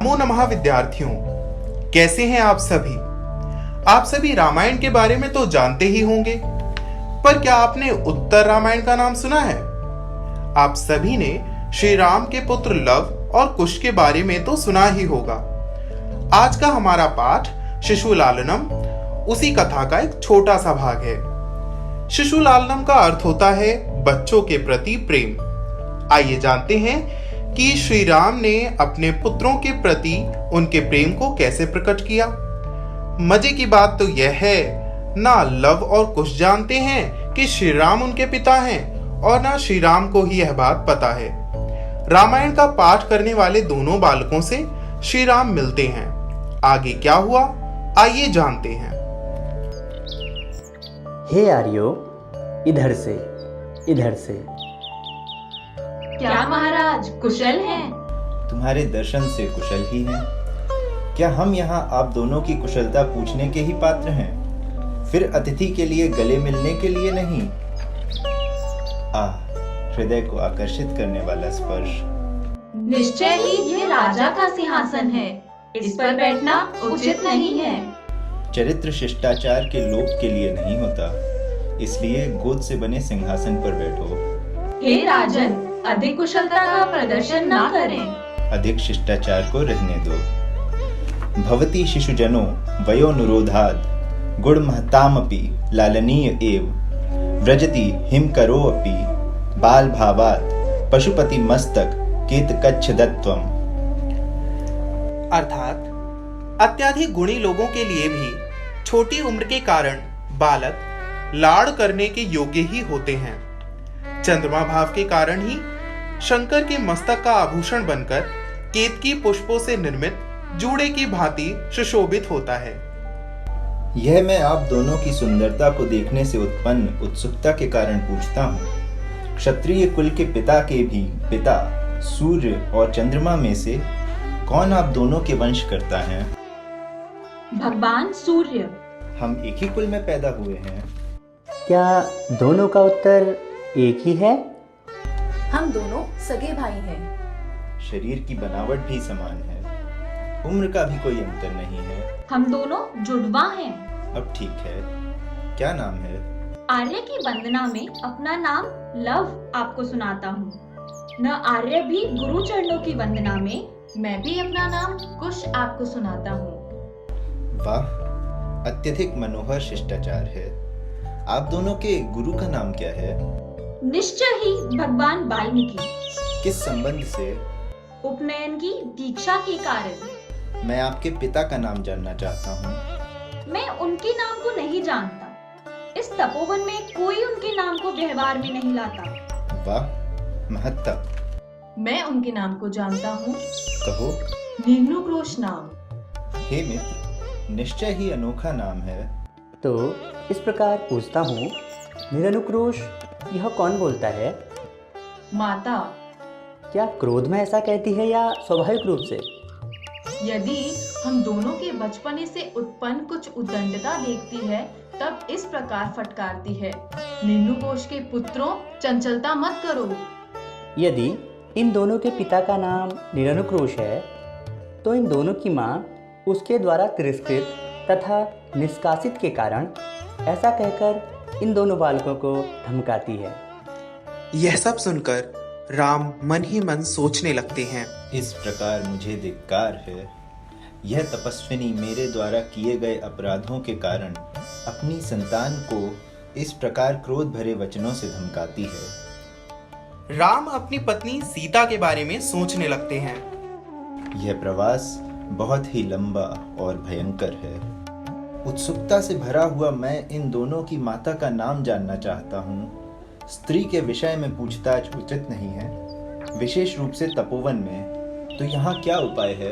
नमो नमः विद्यार्थियों, कैसे हैं आप सभी। आप सभी रामायण के बारे में तो जानते ही होंगे, पर क्या आपने उत्तर रामायण का नाम सुना है। आप सभी ने श्री राम के पुत्र लव और कुश के बारे में तो सुना ही होगा। आज का हमारा पाठ शिशुलालनम उसी कथा का एक छोटा सा भाग है। शिशुलालनम का अर्थ होता है बच्चों के प्रति प्रेम। आइए जानते हैं कि श्री राम ने अपने पुत्रों के प्रति उनके प्रेम को कैसे प्रकट किया। मजे की बात तो यह है, ना लव और कुश जानते हैं कि श्री राम उनके पिता हैं और ना श्री राम को ही यह बात पता है। रामायण का पाठ करने वाले दोनों बालकों से श्री राम मिलते हैं। आगे क्या हुआ, आइए जानते हैं। हे आर्यो, इधर से इधर से। क्या महाराज कुशल हैं? तुम्हारे दर्शन से कुशल ही हैं। क्या हम यहाँ आप दोनों की कुशलता पूछने के ही पात्र हैं, फिर अतिथि के लिए गले मिलने के लिए नहीं। हृदय को आकर्षित करने वाला स्पर्श। निश्चय ही ये राजा का सिंहासन है, इस पर बैठना उचित नहीं है। चरित्र शिष्टाचार के लोप के लिए नहीं होता, इसलिए गोद से बने सिंहासन पर बैठो। हे राजन, अधिक कुशलता का प्रदर्शन ना करें। अधिक शिष्टाचार को रहने दो। भवती शिशुजनो वयोनुरोधाद गुण महतामपि लालनीय एव व्रजति हिमकरोऽपि बाल भावात् पशुपति मस्तक केतकच्छदत्वम्। अर्थात अत्याधिक गुणी लोगों के लिए भी छोटी उम्र के कारण बालक लाड़ करने के योग्य ही होते हैं। चंद्रमा भाव के कारण ही शंकर के मस्तक का आभूषण बनकर केतकी पुष्पों से निर्मित जूड़े की भांति सुशोभित होता है। यह मैं आप दोनों की सुंदरता को देखने से उत्पन्न उत्सुकता के कारण पूछता हूँ। क्षत्रिय कुल के पिता के भी पिता सूर्य और चंद्रमा में से कौन आप दोनों के वंश करता है? भगवान सूर्य। हम एक ही कुल में पैदा हुए हैं। क्या दोनों का उत्तर एक ही है? हम दोनों सगे भाई हैं। शरीर की बनावट भी समान है, उम्र का भी कोई अंतर नहीं है। हम दोनों जुड़वा हैं। अब ठीक है, क्या नाम है? आर्य की वंदना में अपना नाम लव आपको सुनाता हूँ। न आर्य भी गुरु चरणों की वंदना में मैं भी अपना नाम कुश आपको सुनाता हूँ। वाह, अत्यधिक मनोहर शिष्टाचार है। आप दोनों के गुरु का नाम क्या है? निश्चय ही भगवान वाल्मीकि। किस संबंध से? उपनयन की दीक्षा के कारण। मैं आपके पिता का नाम जानना चाहता हूँ। मैं उनके नाम को नहीं जानता। इस तपोवन में कोई उनके नाम को व्यवहार में नहीं लाता। वाह, महत्ता। मैं उनके नाम को जानता हूँ। कहो। निर्नुक्रोश नाम। हे मित्र, निश्चय ही अनोखा नाम है। तो इस प्रकार पूछता हूँ, निरनुक्रोश यह कौन बोलता है? माता। क्या क्रोध में ऐसा कहती है या स्वाभाविक रूप से? यदि हम दोनों के बचपने से उत्पन्न कुछ उद्दंडता देखती है, तब इस प्रकार फटकारती है, निर्नुकोश के पुत्रों, चंचलता मत करो। यदि इन दोनों के पिता का नाम निरनुक्रोश है, तो इन दोनों की माँ उसके द्वारा तिरस्कृत तथा निष्कासित के कारण ऐसा कहकर इन दोनों बालकों को धमकाती है। यह सब सुनकर राम मन ही मन सोचने लगते हैं। इस प्रकार मुझे धिक्कार है। यह तपस्विनी मेरे द्वारा किए गए अपराधों के कारण अपनी संतान को इस प्रकार क्रोध भरे वचनों से धमकाती है। राम अपनी पत्नी सीता के बारे में सोचने लगते हैं। यह प्रवास बहुत ही लंबा और भयंकर है। उत्सुकता से भरा हुआ मैं इन दोनों की माता का नाम जानना चाहता हूँ। स्त्री के विषय में पूछताछ उचित नहीं है, विशेष रूप से तपोवन में। तो यहाँ क्या उपाय है?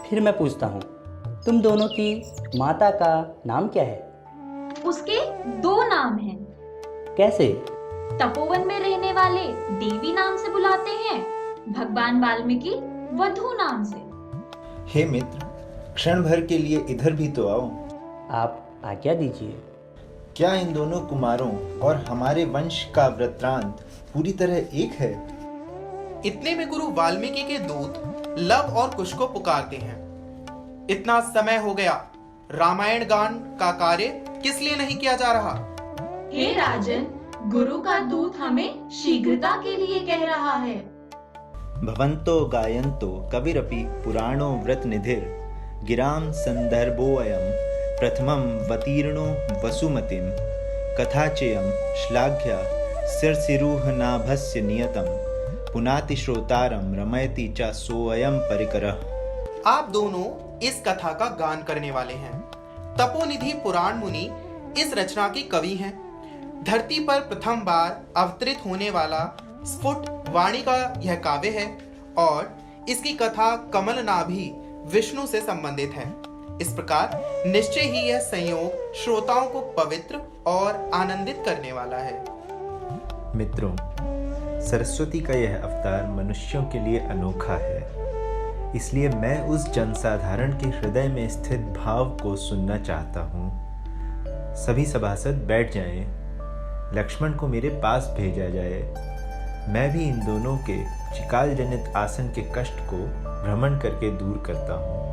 फिर मैं पूछता हूँ, तुम दोनों की माता का नाम क्या है? उसके दो नाम हैं। कैसे? तपोवन में रहने वाले देवी नाम से बुलाते हैं, भगवान वाल्मीकि वधु नाम से। हे मित्र, क्षण भर के लिए इधर भी तो आओ। आप आज्ञा दीजिए। क्या इन दोनों कुमारों और हमारे वंश का वृत्तांत पूरी तरह एक है? इतने में गुरु वाल्मीकि के दूत लव और कुश को पुकारते हैं। इतना समय हो गया, रामायण गान का कार्य किस लिए नहीं किया जा रहा? हे राजन, गुरु का दूत हमें शीघ्रता के लिए कह रहा है। भवन्तो गायन्तो कविरपि पुराणो व्रतनिधिर गिरां संदर्भोऽयं प्रथमं वतीर्णो वसुमतीं कथाचेयं श्लाघ्य शिरसिरुहनाभस्य नियतं पुनाति श्रोतारं रमयति च सोऽयं परिकरः। आप दोनों इस कथा का गान करने वाले हैं। तपोनिधि पुराण मुनि इस रचना के कवि हैं। धरती पर प्रथम बार अवतरित होने वाला स्फुट वाणी का यह काव्य है और इसकी कथा कमल नाभि विष्णु से संबंधित है। इस प्रकार निश्चय ही यह संयोग श्रोताओं को पवित्र और आनंदित करने वाला है। मित्रों, सरस्वती का यह अवतार मनुष्यों के लिए अनोखा है, इसलिए मैं उस जनसाधारण के हृदय में स्थित भाव को सुनना चाहता हूँ। सभी सभासद बैठ जाएं, लक्ष्मण को मेरे पास भेजा जाए। मैं भी इन दोनों के चिकाल जनित आसन के कष्ट को भ्रमण करके दूर करता हूँ।